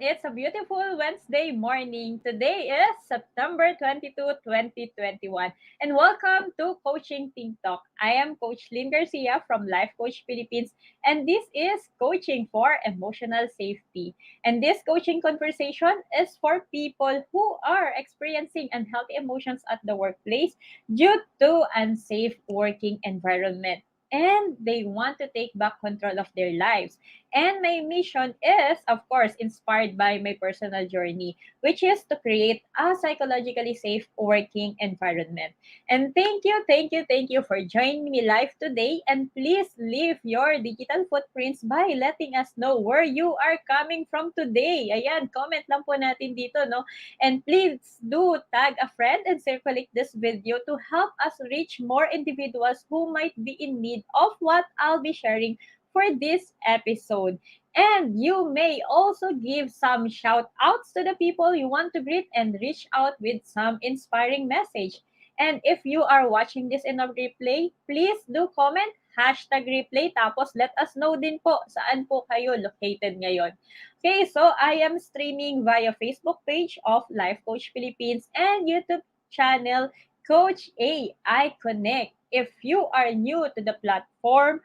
and it's a beautiful Wednesday morning. Today is September 22, 2021, and welcome to Coaching Team Talk. I am Coach Lyn Garcia from Life Coach Philippines, and this is Coaching for Emotional Safety. And this coaching conversation is for people who are experiencing unhealthy emotions at the workplace due to unsafe working environment. And they want to take back control of their lives. And my mission is, of course, inspired by my personal journey, which is to create a psychologically safe working environment. And thank you for joining me live today. And please leave your digital footprints by letting us know where you are coming from today. Ayan, comment lang po natin dito, no? And please do tag a friend and circulate this video to help us reach more individuals who might be in need of what I'll be sharing for this episode. And you may also give some shout outs to the people you want to greet and reach out with some inspiring message. And if you are watching this in a replay, please do comment hashtag replay tapos let us know din po saan po kayo located ngayon. Okay, so I am streaming via Facebook page of Life Coach Philippines and YouTube channel Coach A I Connect. If you are new to the platform,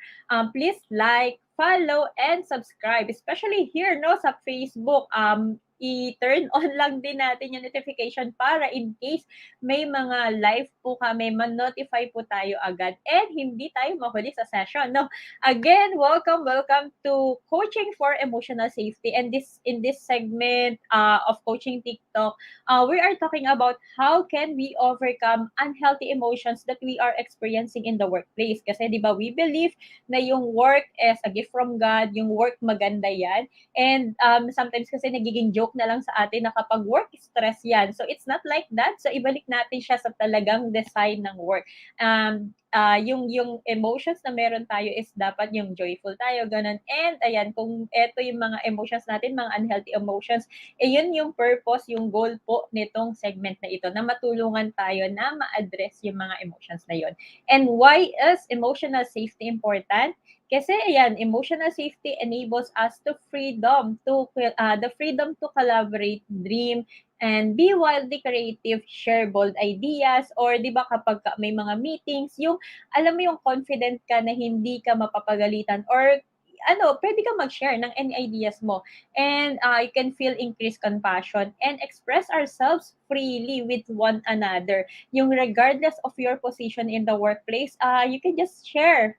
please like, follow, and subscribe. Especially here, no, sa Facebook. I-turn on lang din natin yung notification para in case may mga live po kami, man-notify po tayo agad and hindi tayo mahuli sa session, no? Again, welcome to Coaching for Emotional Safety. And in this segment of Coaching TikTok, we are talking about how can we overcome unhealthy emotions that we are experiencing in the workplace. Kasi di ba we believe na yung work is a gift from God, yung work maganda yan. And sometimes kasi nagiging joke na lang sa atin na kapag work, stress yan. So it's not like that. So ibalik natin siya sa talagang design ng work. Yung emotions na meron tayo is dapat yung joyful tayo, ganun. And ayan, kung eto yung mga emotions natin, mga unhealthy emotions, yun yung purpose, yung goal po nitong segment na ito, na matulungan tayo na ma-address yung mga emotions na yun. And why is emotional safety important? Kasi ayan, emotional safety enables us the freedom to collaborate, dream, and be wildly creative, share bold ideas, or 'di ba kapag may mga meetings, yung alam mo yung confident ka na hindi ka mapapagalitan or pwede ka mag-share ng any ideas mo. And you can feel increased compassion and express ourselves freely with one another. Yung regardless of your position in the workplace, you can just share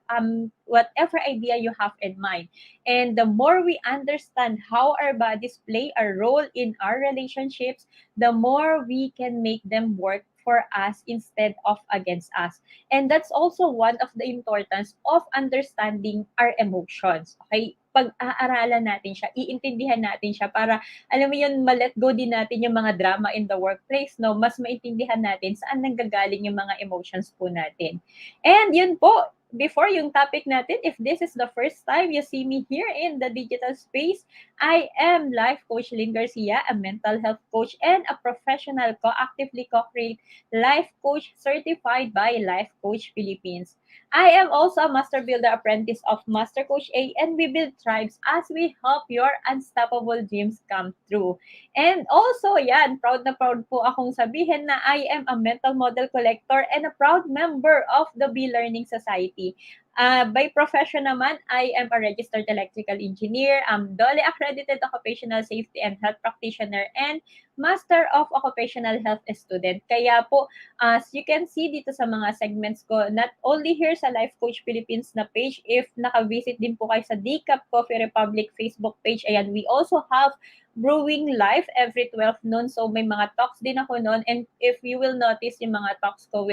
whatever idea you have in mind. And the more we understand how our bodies play a role in our relationships, the more we can make them work for us instead of against us. And that's also one of the importance of understanding our emotions. Okay? Pag-aaralan natin siya, iintindihan natin siya para, alam mo yun, ma-let go din natin yung mga drama in the workplace, no? Mas maintindihan natin saan nanggagaling yung mga emotions po natin. And yun po, before yung topic natin, if this is the first time you see me here in the digital space, I am Life Coach Lyn Garcia, a mental health coach and a professional actively co-create life coach certified by Life Coach Philippines. I am also a Master Builder Apprentice of Master Coach A, and we build tribes as we help your unstoppable dreams come true. And also, yan, proud na proud po akong sabihin na I am a mental model collector and a proud member of the Be Learning Society. By profession naman, I am a registered electrical engineer, DOLE accredited occupational safety and health practitioner, and Master of Occupational Health student. Kaya po, as you can see dito sa mga segments ko, not only here sa Life Coach Philippines na page, if naka-visit din po kayo sa Decaf Coffee Republic Facebook page, ayan, we also have Brewing Live every 12 noon. So may mga talks din ako noon, and if you will notice, yung mga talks ko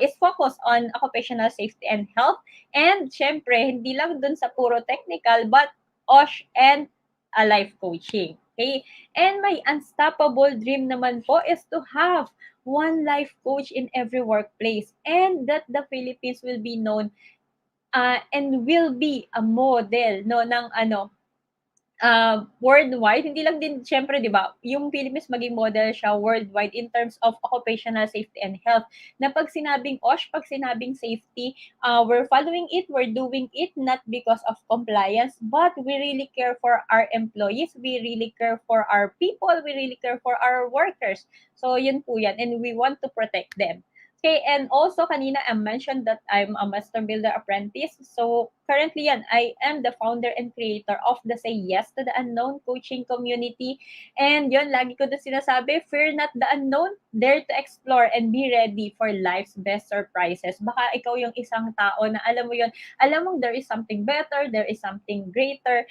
is focused on occupational safety and health. And syempre, hindi lang dun sa puro technical, but OSH and life coaching. Okay? And my unstoppable dream naman po is to have one life coach in every workplace, and that the Philippines will be known and will be a model, no, ng worldwide, hindi lang din siyempre 'di ba, yung Philippines maging model siya worldwide in terms of occupational safety and health. Na 'pag sinabing OSH, 'pag sinabing safety, we're following it, we're doing it not because of compliance, but we really care for our employees, we really care for our people, we really care for our workers. So yun po yan, and we want to protect them. Okay, and also kanina I mentioned that I'm a master builder apprentice. So currently yan, I am the founder and creator of the Say Yes to the Unknown coaching community. And yun, lagi ko na sinasabi, fear not the unknown, dare to explore and be ready for life's best surprises. Baka ikaw yung isang tao na alam mo yun, alam mong there is something better, there is something greater,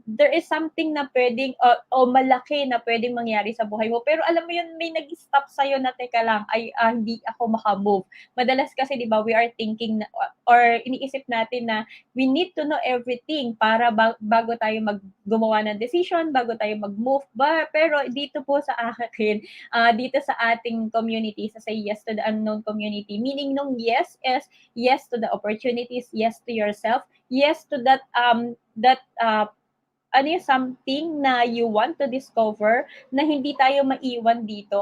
there is something na pwedeng, o malaki na pwedeng mangyari sa buhay mo. Pero alam mo yun, may nag-stop sa'yo na teka lang, ay hindi ako makamove. Madalas kasi, di ba, we are thinking na, or iniisip natin na we need to know everything para bago tayo gumawa ng decision, bago tayo mag-move. Pero dito po sa akin, dito sa ating community, sa Say Yes to the Unknown community, meaning nung yes is yes to the opportunities, yes to yourself, yes to that ano yung something na you want to discover na hindi tayo maiwan dito.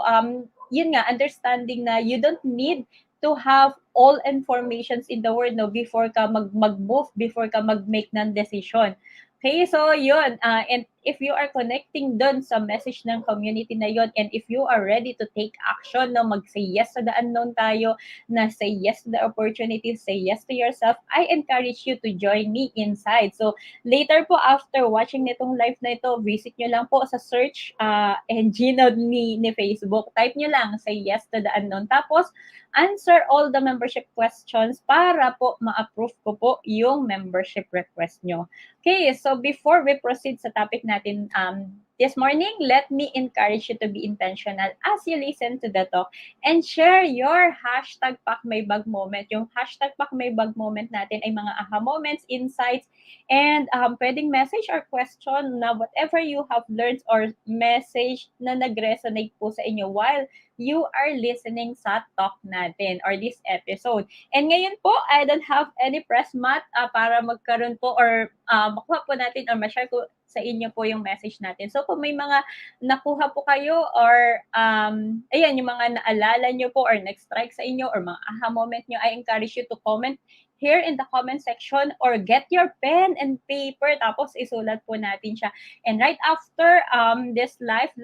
Yun nga, understanding na you don't need to have all informations in the world no before ka mag-move, before ka mag-make ng decision. Okay, so yun. And if you are connecting dun sa message ng community na yun, and if you are ready to take action, no, mag-say yes to the unknown tayo, na say yes to the opportunities, say yes to yourself, I encourage you to join me inside. So, later po, after watching nitong live na ito, visit nyo lang po sa search engine ni Facebook. Type nyo lang, say yes to the unknown. Tapos, answer all the membership questions para po ma-approve ko po yung membership request nyo. Okay, so before we proceed sa topic natin this morning, let me encourage you to be intentional as you listen to the talk and share your hashtag #PakMayBag moment. Yung hashtag #PakMayBag moment natin ay mga aha moments, insights, and pwedeng message or question na whatever you have learned or message na nag-resonate po sa inyo while you are listening sa talk natin or this episode. And ngayon po, I don't have any press mat para magkaroon po or makuha po natin or ma-share ko sa inyo po yung message natin. So kung may mga nakuha po kayo or ayan, yung mga naalala nyo po or nag-strike sa inyo or mga aha moment nyo, I encourage you to comment here in the comment section or get your pen and paper tapos isulat po natin siya. And right after this live,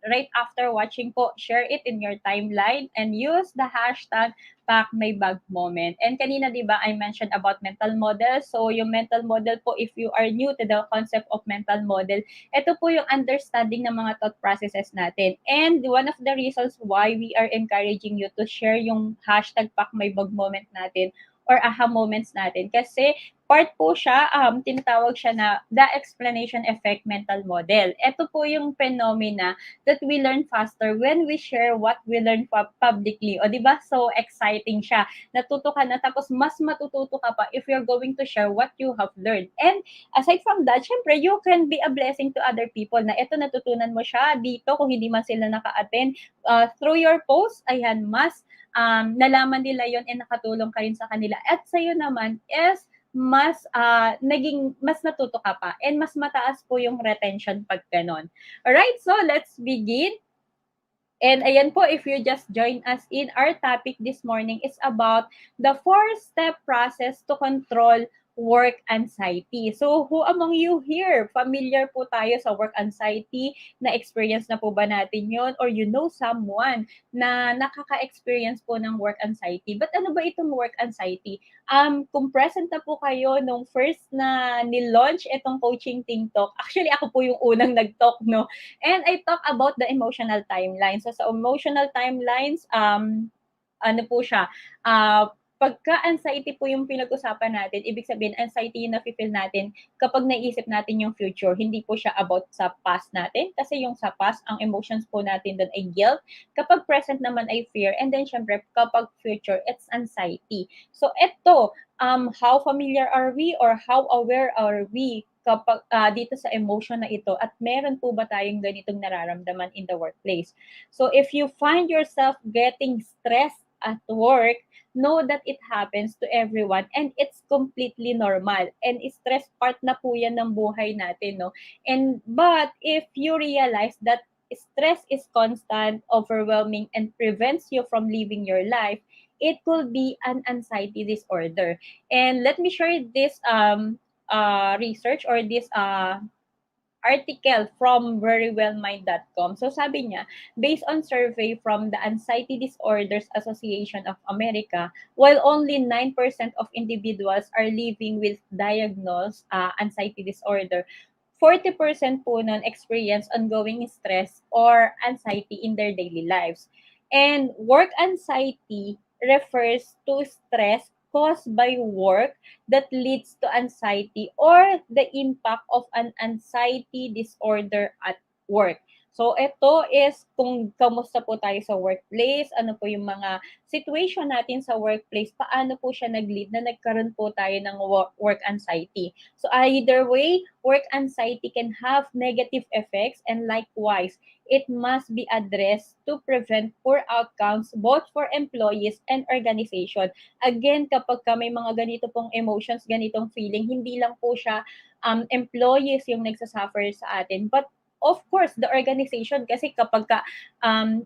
right after watching po, share it in your timeline and use the hashtag #PakMayBag moment. And kanina, di ba, I mentioned about mental model. So, yung mental model po, if you are new to the concept of mental model, ito po yung understanding ng mga thought processes natin. And one of the reasons why we are encouraging you to share yung hashtag #PakMayBag moment natin or aha moments natin. Kasi part po siya, tinatawag siya na the explanation effect mental model. Ito po yung phenomena that we learn faster when we share what we learn publicly. O, di ba? So exciting siya. Natuto ka na, tapos mas matututo ka pa if you're going to share what you have learned. And aside from that, syempre, you can be a blessing to other people na ito natutunan mo siya dito kung hindi man sila naka-attend. Through your post, ayan, mas nalaman nila yon and nakatulong ka rin sa kanila. At sa'yo naman is mas mas natuto ka pa and mas mataas po yung retention pag ganon. Alright, so let's begin. And ayan po, if you just join us in our topic this morning, is about the 4-step process to control work anxiety. So, who among you here, familiar po tayo sa work anxiety? Na-experience na po ba natin yon? Or you know someone na nakaka-experience po ng work anxiety? But ano ba itong work anxiety? Kung present na po kayo nung first na ni-launch itong coaching team talk, actually ako po yung unang nag-talk, no? And I talk about the emotional timeline. So sa emotional timelines, ano po siya, pagka-anxiety po yung pinag-usapan natin, ibig sabihin, anxiety yung nafe-feel natin kapag naisip natin yung future. Hindi po siya about sa past natin. Kasi yung sa past, ang emotions po natin doon ay guilt. Kapag present naman ay fear. And then, syempre, kapag future, it's anxiety. So, eto, how familiar are we or how aware are we kapag dito sa emotion na ito at meron po ba tayong ganitong nararamdaman in the workplace? So if you find yourself getting stressed at work, know that it happens to everyone and it's completely normal. And stress part na po yan ng buhay natin, no? And but if you realize that stress is constant, overwhelming, and prevents you from living your life, it could be an anxiety disorder. And let me share this research or this article from verywellmind.com. So sabi niya, based on survey from the Anxiety Disorders Association of America, while only 9% of individuals are living with diagnosed anxiety disorder, 40% po nun experience ongoing stress or anxiety in their daily lives. And work anxiety refers to stress caused by work that leads to anxiety or the impact of an anxiety disorder at work. So, ito is kung kamusta po tayo sa workplace, ano po yung mga situation natin sa workplace, paano po siya nag-lead na nagkaroon po tayo ng work anxiety. So, either way, work anxiety can have negative effects and likewise, it must be addressed to prevent poor outcomes both for employees and organization. Again, kapag may mga ganito pong emotions, ganitong feeling, hindi lang po siya employees yung nagsasuffer sa atin, but of course, the organization kasi kapag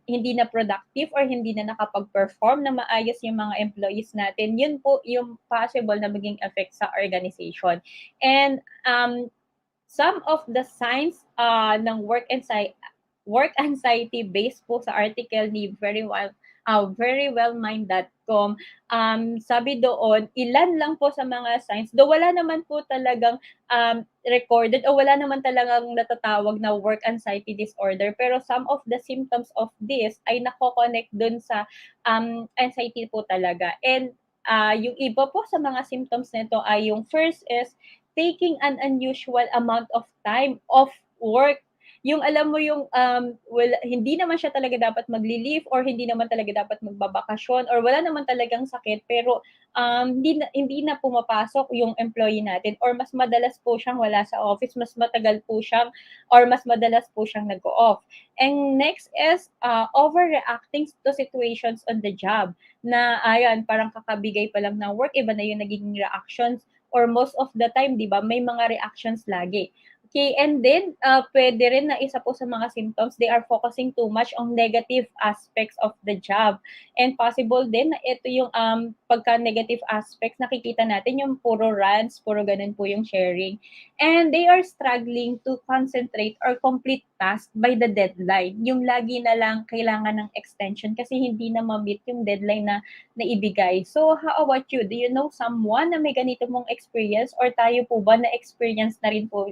hindi na productive or hindi na nakapag-perform na maayos yung mga employees natin, yun po yung possible na maging effect sa organization. And some of the signs ng work anxiety based po sa article ni verywellmind.com. Sabi doon, ilan lang po sa mga signs, though wala naman po talagang recorded o wala naman talagang natatawag na work anxiety disorder, pero some of the symptoms of this ay nako-connect dun sa anxiety po talaga. And yung iba po sa mga symptoms nito ay yung first is taking an unusual amount of time off work. Yung alam mo yung well, hindi naman siya talaga dapat magli-leave or hindi naman talaga dapat magbabakasyon or wala naman talagang sakit pero hindi na pumapasok yung employee natin or mas madalas po siyang wala sa office, mas matagal po siyang or mas madalas po siyang nag-o-off. And next is overreacting to situations on the job na ayan, parang kakabigay pa lang ng work, iba na yung nagiging reactions or most of the time, di ba, may mga reactions lagi. Okay, and then pwede rin na isa po sa mga symptoms, they are focusing too much on negative aspects of the job. And possible din na ito yung pagka-negative aspects, nakikita natin yung puro rants, puro ganun po yung sharing. And they are struggling to concentrate or complete task by the deadline. Yung lagi na lang kailangan ng extension kasi hindi na ma-meet yung deadline na ibigay. So, how about you? Do you know someone na may ganito mong experience or tayo po ba na-experience na rin po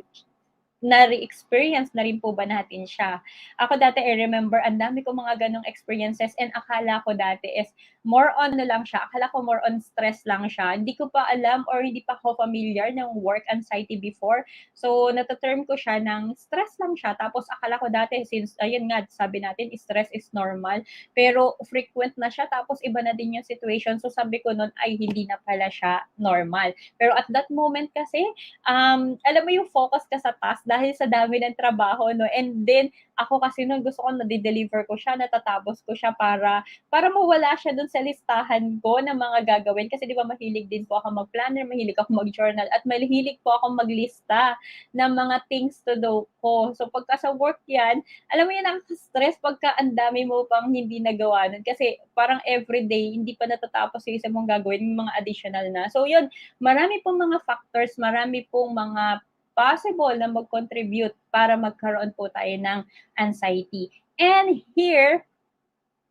na-re-experience na rin po ba natin siya? Ako dati, I remember, ang dami ko mga ganong experiences and akala ko dati is more on ano lang siya, akala ko more on stress lang siya. Hindi ko pa alam or hindi pa ako familiar ng work anxiety before. So, nata-term ko siya ng stress lang siya. Tapos, akala ko dati, since, ayun nga, sabi natin, stress is normal. Pero, frequent na siya. Tapos, iba na din yung situation. So, sabi ko nun, ay, hindi na pala siya normal. Pero, at that moment kasi, alam mo yung focus ka sa task dahil sa dami ng trabaho, no? And then, ako kasi nun gusto ko na-deliver ko siya, natatapos ko siya para mawala siya dun sa listahan ko ng mga gagawin. Kasi di ba mahilig din po ako mag-planner, mahilig ako mag-journal, at mahilig po ako maglista ng mga things to do ko. So pagka sa work yan, alam mo yan, nakaka-stress pagka ang dami mo pang hindi nagawa nun. Kasi parang everyday, hindi pa natatapos yung isa mong gagawin, yung mga additional na. So yun, marami pong mga factors, marami pong mga possible na mag-contribute para magkaroon po tayo ng anxiety. And here,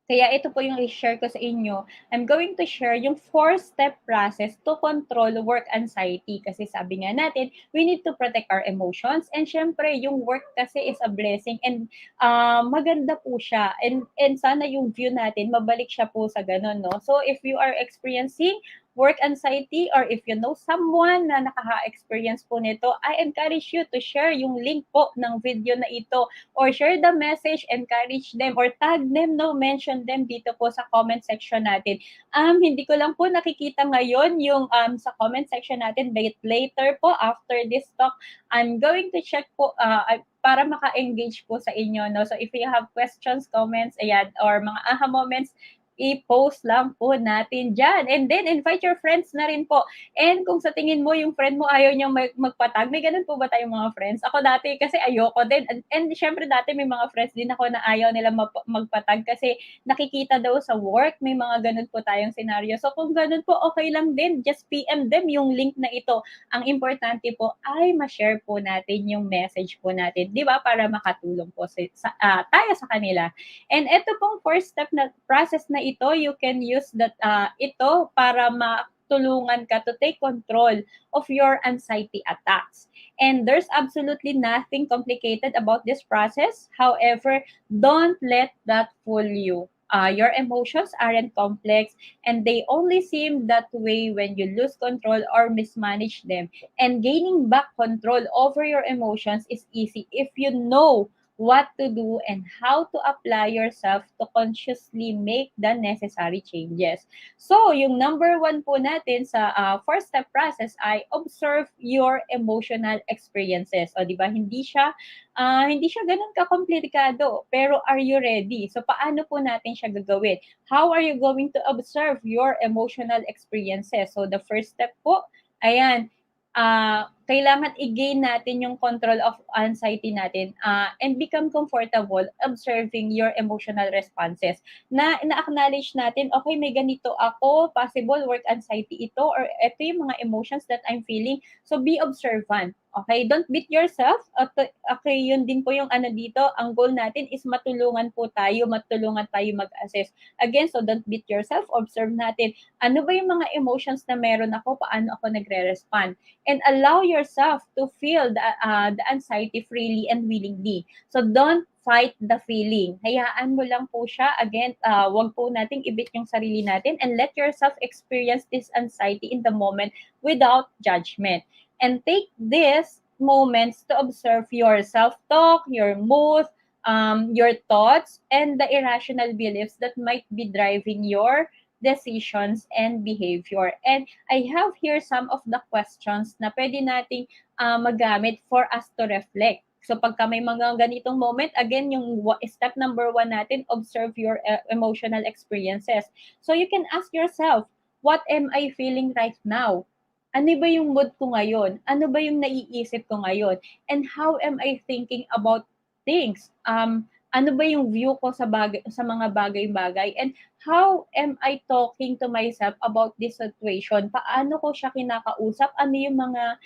kaya ito po yung i-share ko sa inyo. I'm going to share yung 4-step process to control work anxiety. Kasi sabi nga natin, we need to protect our emotions. And syempre, yung work kasi is a blessing. And maganda po siya. And sana yung view natin, mabalik siya po sa ganun, no? So, if you are experiencing work anxiety or if you know someone na nakaka-experience po nito, I encourage you to share yung link po ng video na ito or share the message, encourage them or tag them, no, mention them dito po sa comment section natin. Hindi ko lang po nakikita ngayon yung sa comment section natin, but later po after this talk, I'm going to check po para maka-engage po sa inyo, no. So if you have questions, comments, ayan, or mga aha moments, i-post lang po natin dyan. And then, invite your friends na rin po. And kung sa tingin mo, yung friend mo ayaw niyang magpatag, may ganun po ba tayong mga friends? Ako dati kasi ayoko din. And syempre dati may mga friends din ako na ayaw nila magpatag kasi nakikita daw sa work, may mga ganun po tayong scenario. So kung ganun po, okay lang din. Just PM them yung link na ito. Ang importante po ay ma-share po natin yung message po natin, di ba? Para makatulong po tayo sa kanila. And ito pong first step na process na ito, you can use ito para matulungan ka to take control of your anxiety attacks. And there's absolutely nothing complicated about this process. However, don't let that fool you. Your emotions aren't complex and they only seem that way when you lose control or mismanage them. And gaining back control over your emotions is easy if you know what to do and how to apply yourself to consciously make the necessary changes. So, yung number one po natin sa first step process ay observe your emotional experiences. O, di ba? Hindi siya ganun ka-komplikado, pero are you ready? So, paano po natin siya gagawin? How are you going to observe your emotional experiences? So, the first step po, ayan, kailangan i-gain natin yung control of anxiety natin and become comfortable observing your emotional responses. Na-acknowledge natin, okay, may ganito ako, possible work anxiety ito, or ito yung mga emotions that I'm feeling. So, be observant. Okay, don't beat yourself. Okay, yun din po yung ano dito. Ang goal natin is matulungan tayo mag-assess. Again, so don't beat yourself. Observe natin, ano ba yung mga emotions na meron ako, paano ako nagre-respond. And allow yourself to feel the anxiety freely and willingly. So don't fight the feeling. Hayaan mo lang po siya. Again, wag po nating ibit yung sarili natin and let yourself experience this anxiety in the moment without judgment. And take these moments to observe your self-talk, your mood, your thoughts, and the irrational beliefs that might be driving your decisions and behavior. And I have here some of the questions na pwede nating magamit for us to reflect. So pagka may mga ganitong moment, again, yung step number one natin, observe your emotional experiences. So you can ask yourself, what am I feeling right now? Ano ba yung mood ko ngayon? Ano ba yung naiisip ko ngayon? And how am I thinking about things? Ano ba yung view ko sa mga bagay-bagay? And how am I talking to myself about this situation? Paano ko siya kinakausap? Ano yung mga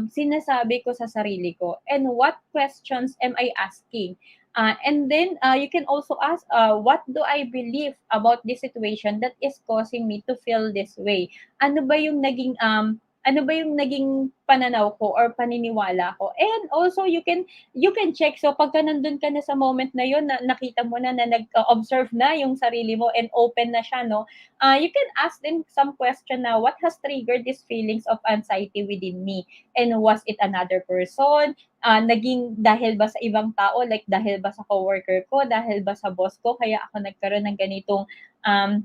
sinasabi ko sa sarili ko? And what questions am I asking? And then you can also ask, what do I believe about this situation that is causing me to feel this way? Ano ba yung naging pananaw ko or paniniwala ko? And also you can check. So pagka nandun ka na sa moment na yun, na nakita mo na nag-observe na yung sarili mo and open na siya, no? You can ask them some question na, what has triggered these feelings of anxiety within me? And was it another person? Naging dahil ba sa ibang tao, like dahil ba sa coworker ko, dahil ba sa boss ko, kaya ako nagkaroon ng um,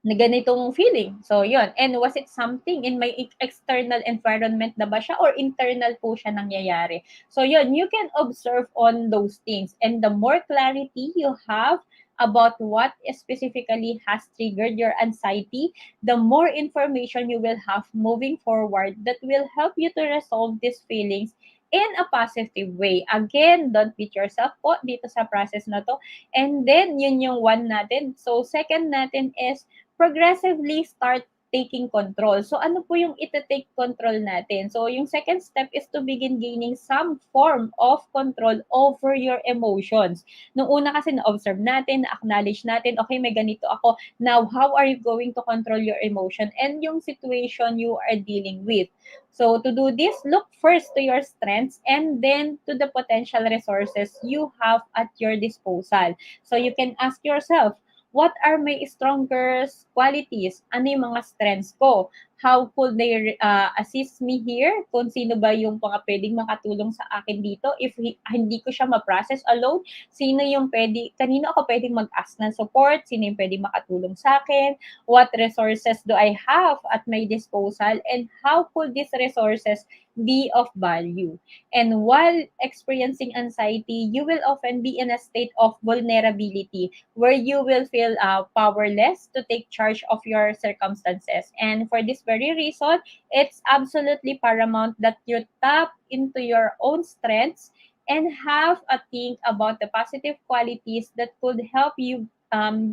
ganitong feeling. So, yun. And was it something in my external environment na ba siya or internal po siya nangyayari? So, yun. You can observe on those things. And the more clarity you have about what specifically has triggered your anxiety, the more information you will have moving forward that will help you to resolve these feelings in a positive way. Again, don't beat yourself po dito sa process na to. And then, yun yung one natin. So, second natin is progressively start taking control. So, ano po yung ita-take control natin? So, yung second step is to begin gaining some form of control over your emotions. Nung una kasi na-observe natin, na-acknowledge natin, okay, may ganito ako. Now, how are you going to control your emotion and yung situation you are dealing with? So, to do this, look first to your strengths and then to the potential resources you have at your disposal. So, you can ask yourself, what are my strongest qualities? Ano yung mga strengths ko? how could they assist me here, kung sino ba yung mga pwedeng makatulong sa akin dito if hindi ko siya ma-process alone, kanino ako pwedeng mag-ask ng support, sino yung pwedeng makatulong sa akin, what resources do I have at my disposal, and how could these resources be of value. And while experiencing anxiety, you will often be in a state of vulnerability where you will feel powerless to take charge of your circumstances. And for this very reason, it's absolutely paramount that you tap into your own strengths and have a think about the positive qualities that could help you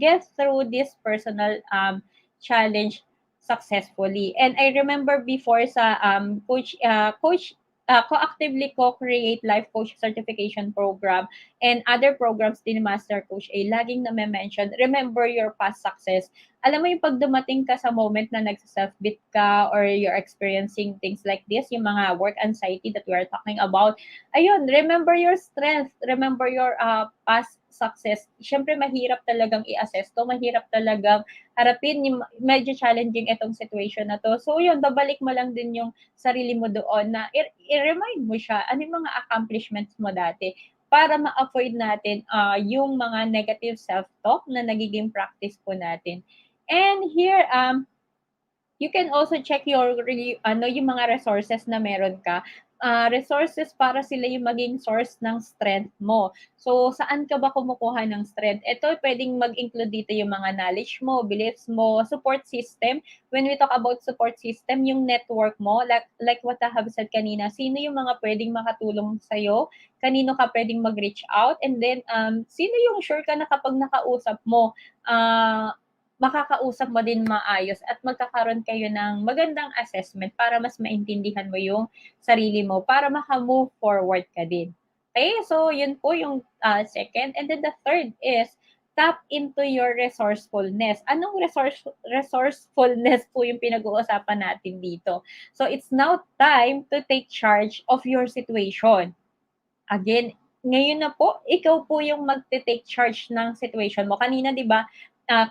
get through this personal challenge successfully. And I remember before sa co-actively co-create life coach certification program and other programs din ni Master Coach A, laging na-mention, remember your past success. Alam mo yung pag dumating ka sa moment na nagsa-self-beat ka or you're experiencing things like this, yung mga work anxiety that we are talking about, ayun, remember your strength, remember your past success. Siyempre, mahirap talagang i-assess to, mahirap talagang harapin, yung medyo challenging itong situation na to. So yun, babalik mo lang din yung sarili mo doon na i-remind mo siya, ano yung mga accomplishments mo dati para ma-avoid natin yung mga negative self-talk na nagiging practice po natin. And here, you can also check yung mga resources na meron ka. Resources para sila yung maging source ng strength mo. So, saan ka ba kumukuha ng strength? Ito, pwedeng mag-include dito yung mga knowledge mo, beliefs mo, support system. When we talk about support system, yung network mo, like what I have said kanina, sino yung mga pwedeng makatulong sa'yo, kanino ka pwedeng mag-reach out, and then, sino yung sure ka na kapag nakausap mo, makakausap mo din maayos at magkakaroon kayo ng magandang assessment para mas maintindihan mo yung sarili mo para maka-move forward ka din. Okay, so yun po yung second. And then the third is tap into your resourcefulness. Anong resourcefulness po yung pinag-uusapan natin dito? So it's now time to take charge of your situation. Again, ngayon na po, ikaw po yung magte-take charge ng situation mo. Kanina, di ba,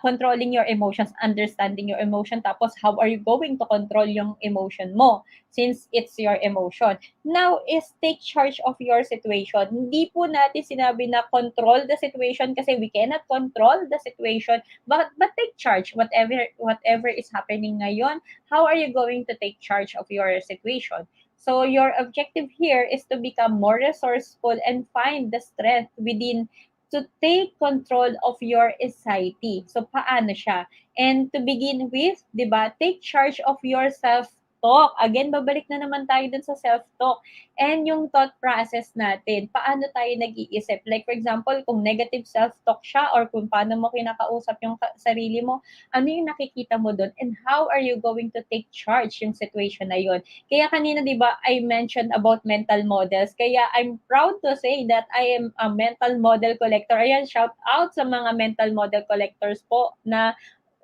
controlling your emotions, understanding your emotion, tapos how are you going to control yung emotion mo since it's your emotion. Now is take charge of your situation. Hindi po natin sinabi na control the situation kasi we cannot control the situation, but take charge. Whatever is happening ngayon, how are you going to take charge of your situation? So your objective here is to become more resourceful and find the strength within to take control of your anxiety. So paano siya? And to begin with, 'di ba? Take charge of your self-talk. Again, babalik na naman tayo dun sa self-talk. And yung thought process natin, paano tayo nag-iisip? Like for example, kung negative self-talk siya or kung paano mo kinakausap yung sarili mo, ano yung nakikita mo doon and how are you going to take charge yung situation na yun? Kaya kanina, di ba, I mentioned about mental models. Kaya I'm proud to say that I am a mental model collector. Ayan, shout out sa mga mental model collectors po na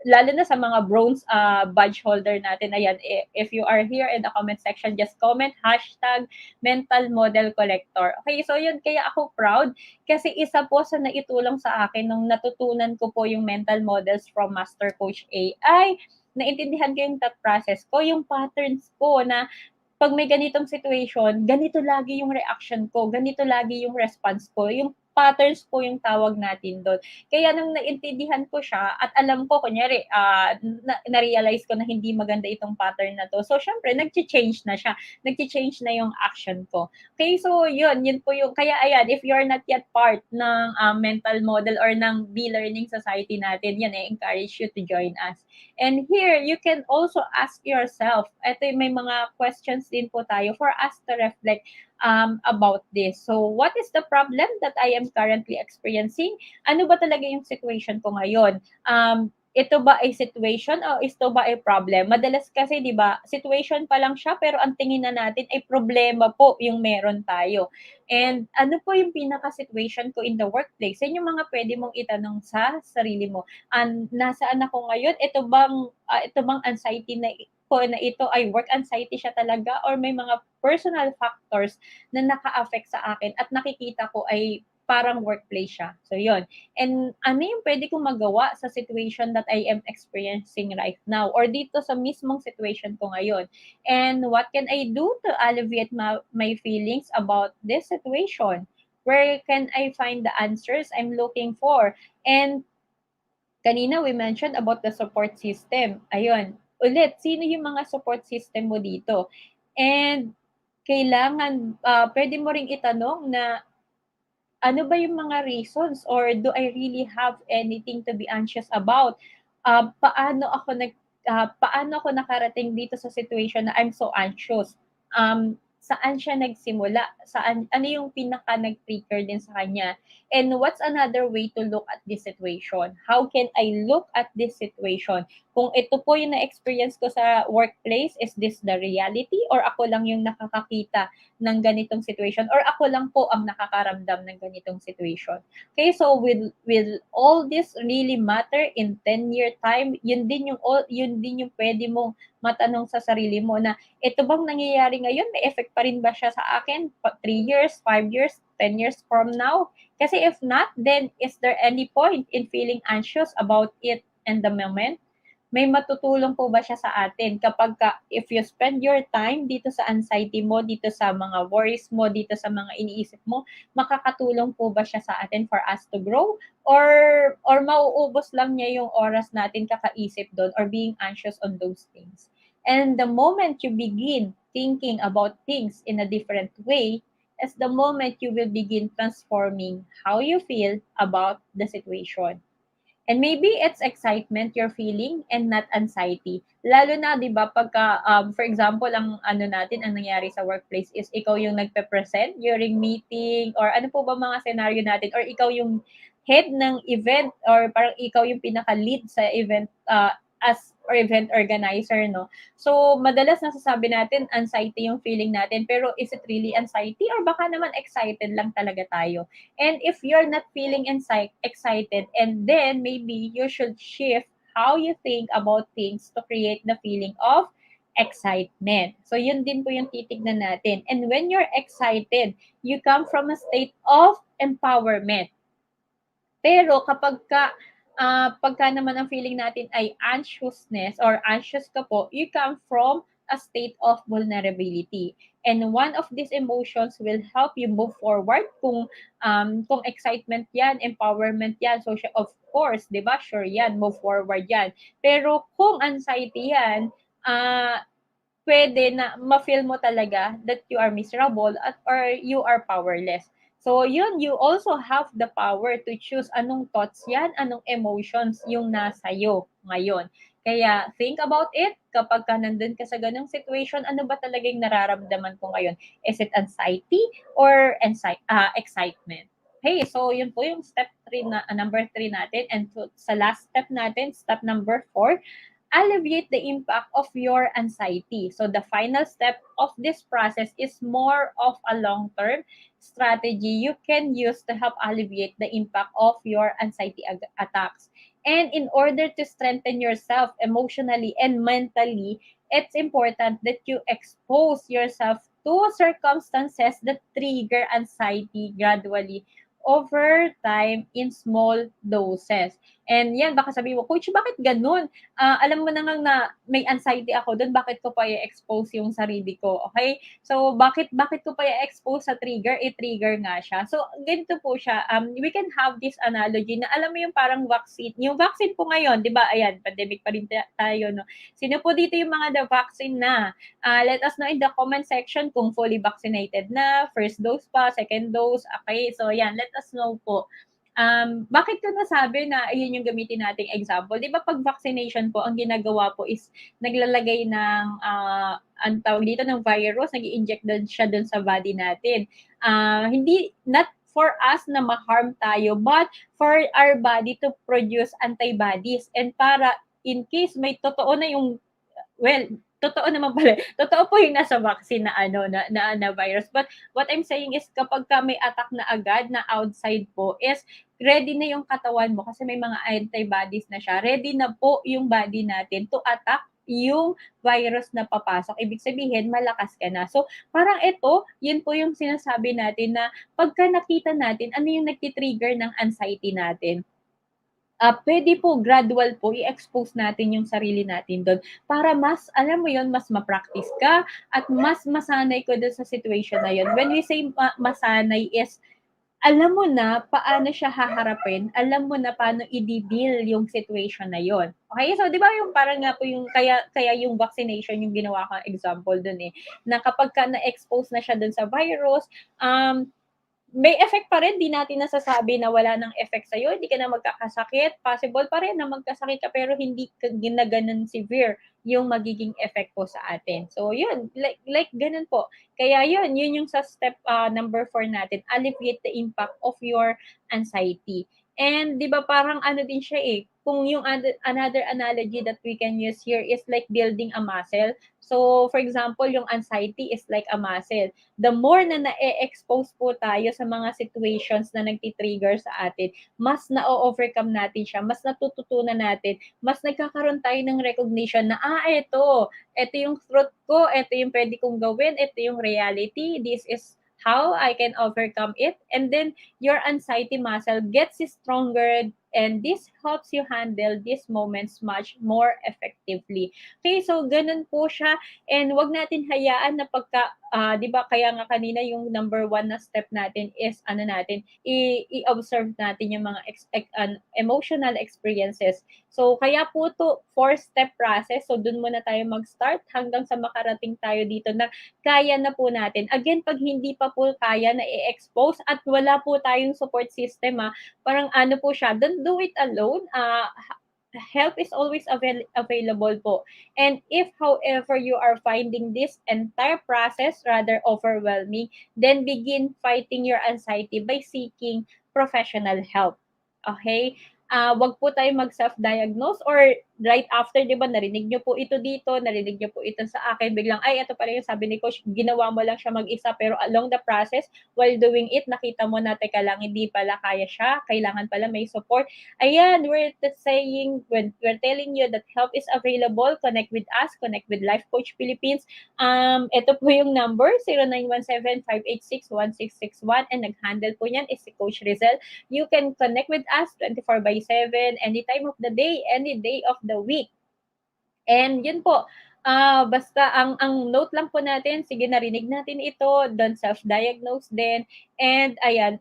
lalo na sa mga bronze badge holder natin. Ayan, if you are here in the comment section, just comment hashtag mental model collector. Okay, so yun, kaya ako proud kasi isa po sa naitulong sa akin nung natutunan ko po yung mental models from Master Coach A ay naintindihan ko yung thought process ko, yung patterns ko na pag may ganitong situation, ganito lagi yung reaction ko, ganito lagi yung response ko, yung patterns po yung tawag natin doon. Kaya nung naintindihan ko siya at alam ko, kunyari, na-realize ko na hindi maganda itong pattern na to. So, syempre, nag-change na siya. Nag-change na yung action ko. Okay, so yun po yung, kaya ayan, if you're not yet part ng mental model or ng B-Learning Society natin, yan, I encourage you to join us. And here, you can also ask yourself, ito may mga questions din po tayo for us to reflect about this. So, what is the problem that I am currently experiencing? Ano ba talaga yung situation ko ngayon? Ito ba ay situation o ito ba ay problem? Madalas kasi, di ba, situation pa lang siya, pero ang tingin na natin ay problema po yung meron tayo. And ano po yung pinaka-situation ko in the workplace? Yan yung mga pwede mong itanong sa sarili mo. Nasaan ako ngayon? Ito bang anxiety ko na ito ay work anxiety siya talaga or may mga personal factors na naka-affect sa akin at nakikita ko ay parang workplace siya. So, yun. And ano yung pwede kong magawa sa situation that I am experiencing right now or dito sa mismong situation ko ngayon? And what can I do to alleviate my feelings about this situation? Where can I find the answers I'm looking for? And kanina we mentioned about the support system. Ayun, ulit, sino yung mga support system mo dito? And kailangan, pwede mo ring itanong na ano ba yung mga reasons or do I really have anything to be anxious about? Paano ako nakarating dito sa situation na I'm so anxious? Saan siya nagsimula? Ano yung pinaka nag-trigger din sa kanya? And what's another way to look at this situation? How can I look at this situation? Kung ito po yung na-experience ko sa workplace, is this the reality or ako lang yung nakakakita ng ganitong situation or ako lang po ang nakakaramdam ng ganitong situation. Okay, so will all this really matter in 10-year time? Yun din yung pwede mong matanong sa sarili mo na ito bang nangyayari ngayon, may effect pa rin ba siya sa akin 3 years, 5 years, 10 years from now? Kasi if not, then is there any point in feeling anxious about it in the moment? May matutulong po ba siya sa atin if you spend your time dito sa anxiety mo, dito sa mga worries mo, dito sa mga iniisip mo, makakatulong po ba siya sa atin for us to grow? Or mauubos lang niya yung oras natin kakaisip doon or being anxious on those things. And the moment you begin thinking about things in a different way, is the moment you will begin transforming how you feel about the situation. And maybe it's excitement you're feeling and not anxiety. Lalo na, di ba, pagka, for example, ang nangyari sa workplace is ikaw yung nagpe-present during meeting or ano po ba mga scenario natin or ikaw yung head ng event or parang ikaw yung pinaka-lead sa event or event organizer, no? So, madalas nasasabi natin anxiety yung feeling natin, pero is it really anxiety or baka naman excited lang talaga tayo? And if you're not feeling excited, and then maybe you should shift how you think about things to create the feeling of excitement. So, yun din po yung titignan natin. And when you're excited, you come from a state of empowerment. Pero pagka naman ang feeling natin ay anxiousness or anxious ka po, you come from a state of vulnerability. And one of these emotions will help you move forward kung excitement yan, empowerment yan, so of course, di ba, sure yan, move forward yan. Pero kung anxiety yan, pwede na ma-feel mo talaga that you are miserable or you are powerless. So, yun, you also have the power to choose anong thoughts yan, anong emotions yung nasa iyo ngayon. Kaya, think about it. Kapag ka nandun ka sa ganung situation, ano ba talaga yung nararamdaman ko ngayon? Is it anxiety or excitement? Hey, so yun po yung number 3 natin. And sa last step natin, step number 4, alleviate the impact of your anxiety. So the final step of this process is more of a long-term strategy you can use to help alleviate the impact of your anxiety attacks. And in order to strengthen yourself emotionally and mentally, it's important that you expose yourself to circumstances that trigger anxiety gradually over time in small doses. And yan, baka sabihin mo, Coach, bakit ganun? Alam mo na nga na may anxiety ako doon, bakit ko pa i-expose yung sarili ko? Okay? So, bakit ko pa i-expose sa trigger? I-trigger nga siya. So, ganito po siya. We can have this analogy na alam mo yung parang vaccine. Yung vaccine po ngayon, di ba? Ayan, pandemic pa rin tayo, no? Sino po dito yung mga the-vaccine na? Let us know in the comment section kung fully vaccinated na, first dose pa, second dose. Okay? So, yan, let us know po. Bakit ko nasabi na yun yung gamitin nating example? Di ba pag vaccination po, ang ginagawa po is naglalagay ng, ang tawag dito ng virus, nag-i-inject siya dun sa body natin. Not for us na ma-harm tayo, but for our body to produce antibodies. And para in case may totoo na yung, totoo naman pala. Totoo po yung nasa vaccine na virus. But what I'm saying is kapag may attack na agad na outside po is ready na yung katawan mo kasi may mga antibodies na siya. Ready na po yung body natin to attack yung virus na papasok. Ibig sabihin, malakas ka na. So, parang ito, yun po yung sinasabi natin na pagka nakita natin ano yung nagti-trigger ng anxiety natin, puwede po gradual po i-expose natin yung sarili natin do'n para mas alam mo yon mas ma-practice ka at mas masanay ka do'n sa situation na yon. When we say masanay is alam mo na paano siya haharapin, alam mo na paano i-de-deal yung situation na yon. Okay, so 'di ba yung parang nga po yung kaya yung vaccination yung ginawa kong example do'n, eh, na kapagka na-expose na siya do'n sa virus, um, may effect pa rin, di natin nasasabi na wala ng effect sa'yo, hindi ka na magkakasakit, possible pa rin na magkasakit ka pero hindi ka na gano'n severe yung magiging effect po sa atin. So yun, like gano'n po. Kaya yun yung sa step number 4 natin, alleviate the impact of your anxiety. And 'di ba parang ano din siya eh, kung yung another analogy that we can use here is like building a muscle. So for example, yung anxiety is like a muscle. The more na na-e-expose po tayo sa mga situations na nagti-trigger sa atin, mas na-o-overcome natin siya, mas natututunan natin, mas nagkakaroon tayo ng recognition na, eto yung truth ko, eto yung pwede kong gawin, eto yung reality, this is how I can overcome it. And then your anxiety muscle gets stronger and this helps you handle these moments much more effectively. Okay, so ganun po siya. And wag natin hayaan na pagka 'di ba kaya nga kanina yung number one na step natin is ano natin, i-observe natin yung mga emotional experiences. So kaya po 'to four-step process. So dun muna tayo mag-start hanggang sa makarating tayo dito na kaya na po natin. Again, 'pag hindi pa po kaya na i-expose at wala po tayong support system, parang ano po siya, don't do it alone. Help is always available po. And if, however, you are finding this entire process rather overwhelming, then begin fighting your anxiety by seeking professional help. Okay? Wag po tayo mag-self-diagnose or right after, di ba, narinig nyo po ito dito, narinig nyo po ito sa akin, biglang, ay, ito pala yung sabi ni Coach, ginawa mo lang siya mag-isa, pero along the process, while doing it, nakita mo na, teka lang, hindi pala kaya siya, kailangan pala may support. Ayan, we're telling you that help is available. Connect with us, connect with Life Coach Philippines. Ito po yung number, 0917-586-1661, and nag-handle po niyan is si Coach Rizel. You can connect with us 24/7, any time of the day, any day of the week. And yun po, basta ang note lang po natin, sige narinig natin ito, don't self-diagnose din. And ayan,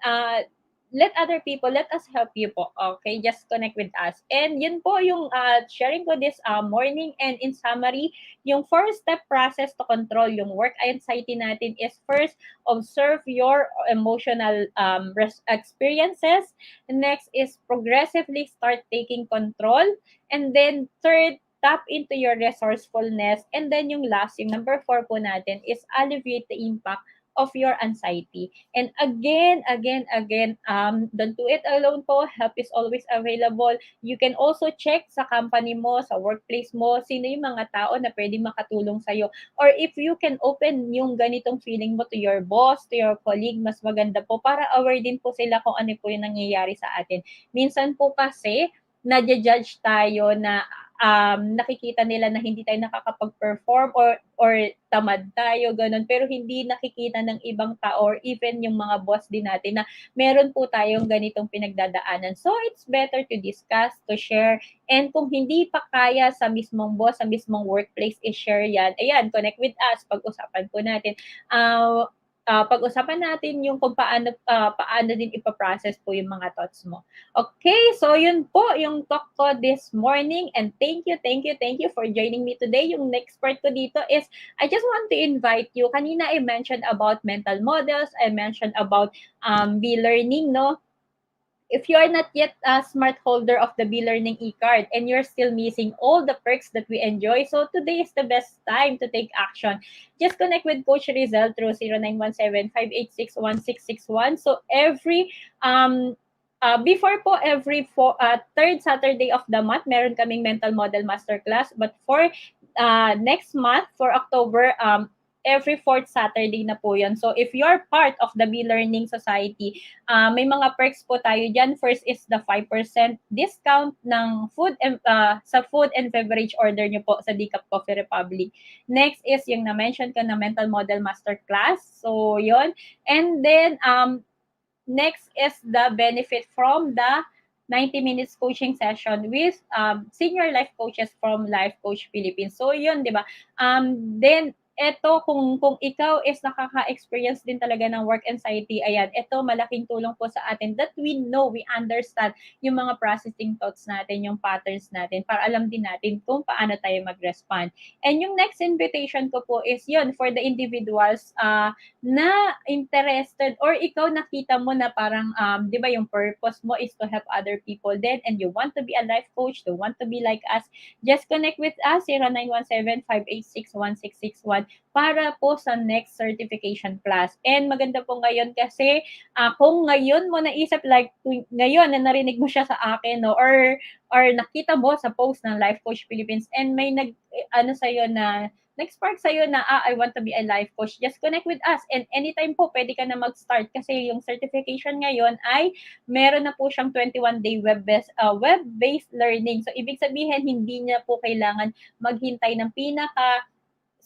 let other people, let us help you po. Okay, just connect with us. And yun po yung sharing ko this morning. And in summary, yung four-step process to control yung work anxiety natin is first, observe your emotional experiences. Next is progressively start taking control. And then third, tap into your resourcefulness. And then yung last, yung number 4 po natin is alleviate the impact of your anxiety. And again, don't do it alone po. Help is always available. You can also check sa company mo, sa workplace mo, sino yung mga tao na pwede makatulong sa'yo. Or if you can open yung ganitong feeling mo to your boss, to your colleague, mas maganda po para aware din po sila kung ano po yung nangyayari sa atin. Minsan po kasi, nadja-judge tayo na nakikita nila na hindi tayo nakakapag-perform or tamad tayo, ganun. Pero hindi nakikita ng ibang tao or even yung mga boss din natin na meron po tayong ganitong pinagdadaanan. So, it's better to discuss, to share, and kung hindi pa kaya sa mismong boss, sa mismong workplace, i-share yan. Ayan, connect with us, pag-usapan po natin. Pag-usapan natin yung kung paano din ipaprocess po yung mga thoughts mo. Okay, so yun po yung talk ko this morning, and thank you for joining me today. Yung next part ko dito is, I just want to invite you, kanina I mentioned about mental models, I mentioned about B-learning, no? If you are not yet a smart holder of the B-Learning e-card and you're still missing all the perks that we enjoy, so today is the best time to take action. Just connect with Coach Rizal through 0917-586-1661. So before po, every third Saturday of the month, meron kaming mental model masterclass. But for next month, for October, every fourth Saturday na po yun. So if you're part of the Be Learning Society, may mga perks po tayo dyan. First is the 5% discount ng sa food and beverage order nyo po sa Decaf Coffee Republic. Next is yung na-mention ko na Mental Model Masterclass. So yun. And then, next is the benefit from the 90 minutes coaching session with senior life coaches from Life Coach Philippines. So yun, di ba? Then eto kung ikaw is nakaka-experience din talaga ng work anxiety, ayan, eto malaking tulong po sa atin that we know, we understand yung mga processing thoughts natin, yung patterns natin para alam din natin kung paano tayo mag-respond. And yung next invitation ko po is yun for the individuals na interested or ikaw nakita mo na parang, 'di ba yung purpose mo is to help other people then and you want to be a life coach, you want to be like us, just connect with us 0917-586-1661 para po sa next certification class. And maganda po ngayon kasi kung ngayon mo naisip like ngayon na narinig mo siya sa akin no or nakita mo sa post ng Life Coach Philippines and may ano sa'yo na nag-spark sa'yo na, I want to be a life coach, just connect with us. And anytime po, pwede ka na mag-start kasi yung certification ngayon ay meron na po siyang 21-day web-based learning. So, ibig sabihin, hindi niya po kailangan maghintay ng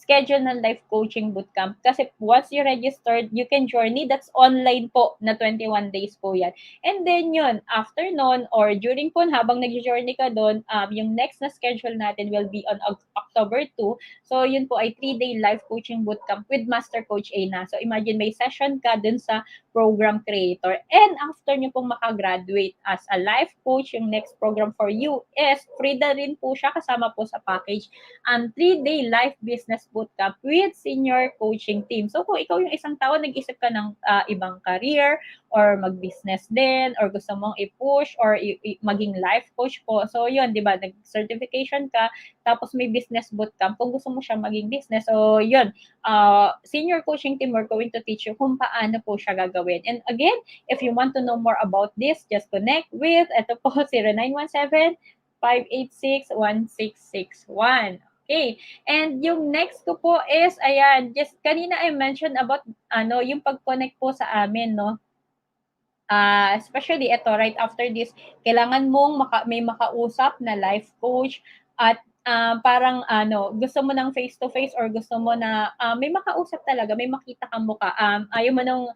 schedule ng life coaching bootcamp. Kasi once you registered, you can journey. That's online po na 21 days po yan. And then yun, after nun or during po habang nag-journey ka doon, yung next na schedule natin will be on October 2. So yun po ay 3-day life coaching bootcamp with Master Coach Aina. So imagine may session ka dun sa program creator. And after nyo pong makagraduate as a life coach, yung next program for you is free na rin po siya kasama po sa package 3-day life business bootcamp with senior coaching team. So kung ikaw yung isang tao, nag-isip ka ng ibang career or mag-business din or gusto mong i-push or maging life coach po. So yun, di ba, nag-certification ka, tapos may business bootcamp kung gusto mo siya maging business. So yun, senior coaching team, we're going to teach you kung paano po siya gagawin. And again, if you want to know more about this, just connect with, ito po, 0917 586-1661. Okay. And yung next ko po is, ayan, just kanina I mentioned about, yung pag-connect po sa amin, no? Especially ito, right after this, kailangan mong may makausap na life coach at parang gusto mo ng face-to-face or gusto mo na may makausap talaga, may makita kang mukha. Ayaw mo nung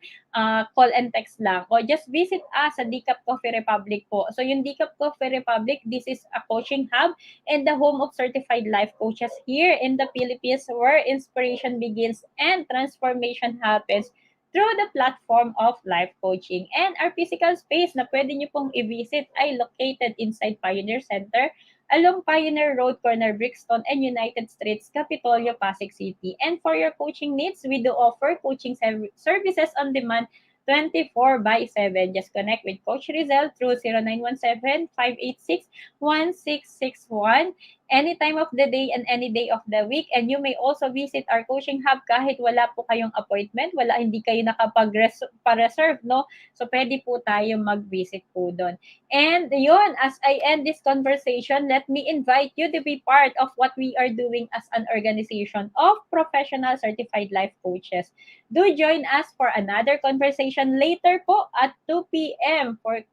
call and text lang. O just visit us sa Decaf Coffee Republic po. So yung Decaf Coffee Republic, this is a coaching hub and the home of certified life coaches here in the Philippines where inspiration begins and transformation happens through the platform of life coaching. And our physical space na pwede nyo pong i-visit ay located inside Pioneer Center along Pioneer Road, corner Brixton and United Streets, Capitolio, Pasig City. And for your coaching needs, we do offer coaching services on demand 24/7. Just connect with Coach Rizal through 0917-586-1661 any time of the day and any day of the week. And you may also visit our coaching hub kahit wala po kayong appointment, hindi kayo nakapag-reserve, no? So, pwede po tayo mag-visit po doon. And yun, as I end this conversation, let me invite you to be part of what we are doing as an organization of professional certified life coaches. Do join us for another conversation later po at 2 p.m. for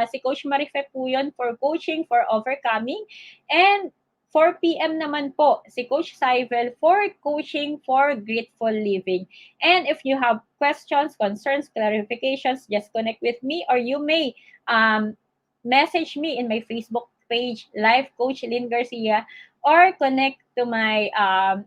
si Coach Marife po yun for coaching for overcoming. And 4 p.m. naman po si Coach Saivel for coaching for grateful living. And if you have questions, concerns, clarifications, just connect with me or you may message me in my Facebook page, Life Coach Lyn Garcia, or connect to my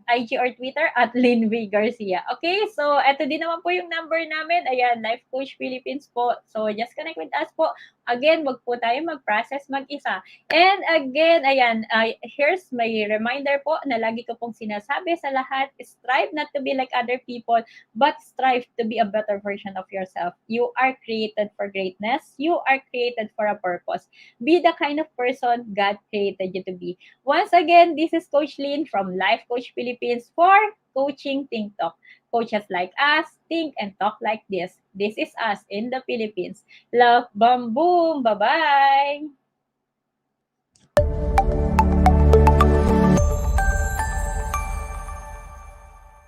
IG or Twitter at Lyn V. Garcia. Okay, so eto din naman po yung number namin. Ayan, Life Coach Philippines po. So just connect with us po. Again, wag po tayo mag-process mag-isa. And again, ayan, here's my reminder po na lagi ko pong sinasabi sa lahat, strive not to be like other people, but strive to be a better version of yourself. You are created for greatness. You are created for a purpose. Be the kind of person God created you to be. Once again, this is Coach Lyn from Life Coach Philippines for Coaching Think Talk. Coaches like us think and talk like this. This is us in the Philippines. Love, boom, boom. Bye-bye.